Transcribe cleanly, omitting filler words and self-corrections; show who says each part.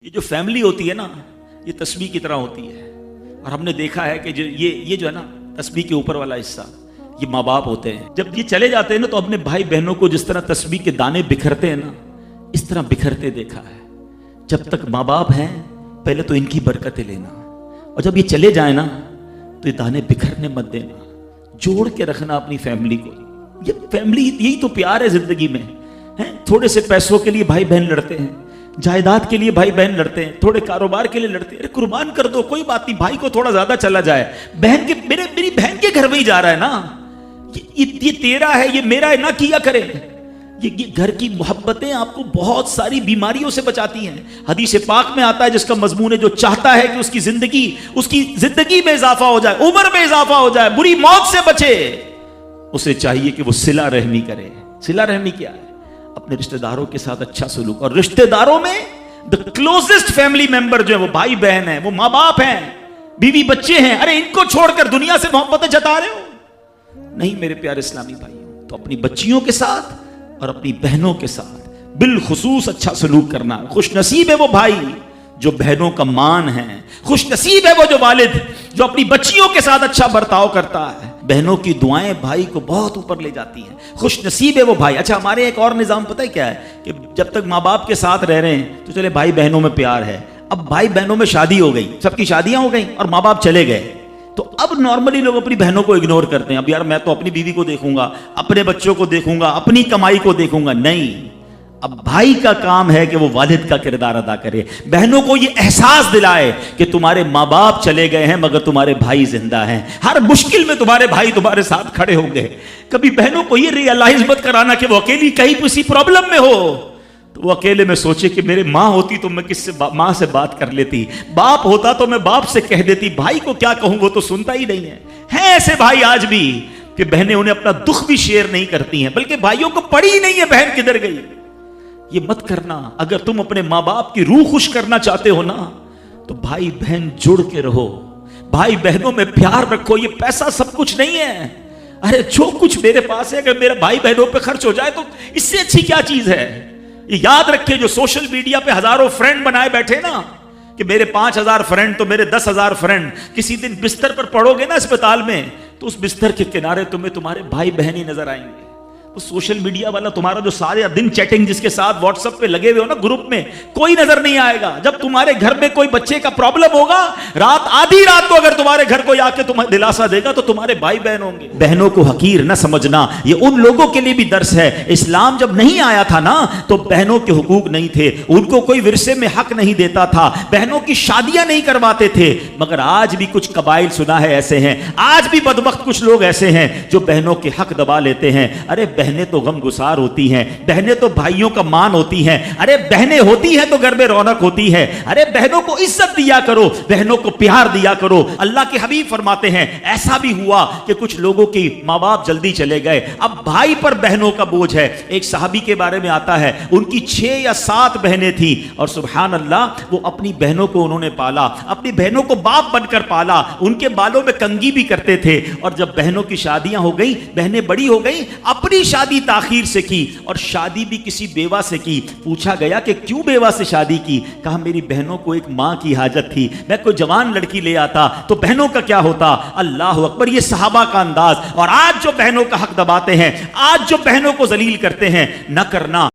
Speaker 1: یہ جو فیملی ہوتی ہے نا، یہ تسبیح کی طرح ہوتی ہے. اور ہم نے دیکھا ہے کہ یہ جو ہے نا تسبیح کے اوپر والا حصہ، یہ ماں باپ ہوتے ہیں. جب یہ چلے جاتے ہیں نا تو اپنے بھائی بہنوں کو جس طرح تسبیح کے دانے بکھرتے ہیں نا، اس طرح بکھرتے دیکھا ہے. جب تک ماں باپ ہیں پہلے تو ان کی برکتیں لینا، اور جب یہ چلے جائیں نا تو یہ دانے بکھرنے مت دینا، جوڑ کے رکھنا اپنی فیملی کو. یہ فیملی یہی تو پیار ہے زندگی میں. تھوڑے سے پیسوں کے لیے بھائی بہن لڑتے ہیں، جائیداد کے لیے بھائی بہن لڑتے ہیں، تھوڑے کاروبار کے لیے لڑتے ہیں. ارے قربان کر دو، کوئی بات نہیں، بھائی کو تھوڑا زیادہ چلا جائے، بہن کے میری بہن کے گھر میں ہی جا رہا ہے نا، یہ تیرا ہے، یہ میرا ہے، نہ کیا کرے. یہ گھر کی محبتیں آپ کو بہت ساری بیماریوں سے بچاتی ہیں. حدیث پاک میں آتا ہے جس کا مضمون ہے جو چاہتا ہے کہ اس کی زندگی میں اضافہ ہو جائے، عمر میں اضافہ ہو جائے، بری موت سے بچے، اسے چاہیے کہ وہ صلہ رحمی کرے. صلہ رحمی کیا ہے؟ اپنے رشتہ داروں کے ساتھ اچھا سلوک. اور رشتہ داروں میں the closest family member جو ہے وہ بھائی بہن ہیں، وہ ماں باپ ہیں، بیوی بچے ہیں. ارے ان کو چھوڑ کر دنیا سے محبتیں جتا رہے ہو؟ نہیں میرے پیارے اسلامی بھائی. تو اپنی بچیوں کے ساتھ اور اپنی بہنوں کے ساتھ بالخصوص اچھا سلوک کرنا. خوش نصیب ہے وہ بھائی جو بہنوں کا مان ہے، خوش نصیب ہے وہ جو والد جو اپنی بچیوں کے ساتھ اچھا برتاؤ کرتا ہے. بہنوں کی دعائیں بھائی کو بہت اوپر لے جاتی ہیں. خوش نصیب ہے وہ بھائی. اچھا ہمارے ایک اور نظام پتہ ہے کیا ہے کہ جب تک ماں باپ کے ساتھ رہ رہے ہیں تو چلے بھائی بہنوں میں پیار ہے. اب بھائی بہنوں میں شادی ہو گئی، سب کی شادیاں ہو گئیں اور ماں باپ چلے گئے، تو اب نارملی لوگ اپنی بہنوں کو اگنور کرتے ہیں. اب یار میں تو اپنی بیوی کو دیکھوں گا، اپنے بچوں کو دیکھوں گا، اپنی کمائی کو دیکھوں گا. نہیں، اب بھائی کا کام ہے کہ وہ والد کا کردار ادا کرے، بہنوں کو یہ احساس دلائے کہ تمہارے ماں باپ چلے گئے ہیں مگر تمہارے بھائی زندہ ہیں، ہر مشکل میں تمہارے بھائی تمہارے ساتھ کھڑے ہوں گے. کبھی بہنوں کو یہ ریئلائز مت کرانا کہ وہ اکیلی کہیں کسی پرابلم میں ہو تو وہ اکیلے میں سوچے کہ میرے ماں ہوتی تو میں ماں سے بات کر لیتی، باپ ہوتا تو میں باپ سے کہہ دیتی، بھائی کو کیا کہوں وہ تو سنتا ہی نہیں ہے. ایسے بھائی آج بھی کہ بہنیں انہیں اپنا دکھ بھی شیئر نہیں کرتی ہیں، بلکہ بھائیوں کو پڑی ہی نہیں ہے بہن کدھر گئی. یہ مت کرنا. اگر تم اپنے ماں باپ کی روح خوش کرنا چاہتے ہو نا تو بھائی بہن جڑ کے رہو، بھائی بہنوں میں پیار رکھو. یہ پیسہ سب کچھ نہیں ہے. ارے جو کچھ میرے پاس ہے اگر میرا بھائی بہنوں پہ خرچ ہو جائے تو اس سے اچھی کیا چیز ہے. یہ یاد رکھے جو سوشل میڈیا پہ ہزاروں فرینڈ بنائے بیٹھے نا کہ میرے 5000 فرینڈ تو میرے 10,000 فرینڈ، کسی دن بستر پر پڑو گے نا اسپتال میں تو اس بستر کے کنارے تمہیں تمہارے بھائی بہن ہی نظر آئیں گے. وہ سوشل میڈیا والا تمہارا جو سارے دن چیٹنگ جس کے ساتھ واٹس ایپ پہ لگے ہوئے ہو نا گروپ میں، کوئی نظر نہیں آئے گا. جب تمہارے گھر میں کوئی بچے کا پرابلم ہوگا، آدھی رات کو اگر تمہارے گھر کوئی آ کے تمہیں دلاسا دے گا تو تمہارے بھائی بہن ہوں گے. بہنوں کو حقیر نہ سمجھنا. یہ ان لوگوں کے لیے بھی درس ہے. اسلام جب نہیں آیا تھا نا تو بہنوں کے حقوق نہیں تھے، ان کو کوئی ورثے میں حق نہیں دیتا تھا، بہنوں کی شادیاں نہیں کرواتے تھے. مگر آج بھی کچھ قبائل سنا ہے ایسے ہیں، آج بھی بدبخت کچھ لوگ ایسے ہیں جو بہنوں کے حق دبا لیتے ہیں. ارے بہنیں تو غم گسار ہوتی ہیں، بہنیں تو بھائیوں کا مان ہوتی ہیں. ارے بہنیں ہوتی ہیں تو گھر میں رونق ہوتی ہے. ارے بہنوں کو عزت دیا کرو، بہنوں کو پیار دیا کرو. اللہ کے حبیب فرماتے ہیں ایسا بھی ہوا کہ کچھ لوگوں کی ماں باپ جلدی چلے گئے، اب بھائی پر بہنوں کا بوجھ ہے. ایک صحابی کے بارے میں آتا ہے ان کی 6 یا 7 بہنیں تھیں اور سبحان اللہ وہ اپنی بہنوں کو انہوں نے پالا، اپنی بہنوں کو باپ بن کر پالا. ان کے بالوں میں کنگھی بھی کرتے تھے. اور جب بہنوں کی شادیاں ہو گئی، بہنیں بڑی ہو گئی، اپنی شادی تاخیر سے کی اور شادی بھی کسی بیوہ سے کی. پوچھا گیا کہ کیوں بیوہ سے شادی کی؟ کہا میری بہنوں کو ایک ماں کی حاجت تھی، میں کوئی جوان لڑکی لے آتا تو بہنوں کا کیا ہوتا. اللہ اکبر. یہ صحابہ کا انداز. اور آج جو بہنوں کا حق دباتے ہیں، آج جو بہنوں کو ذلیل کرتے ہیں، نہ کرنا.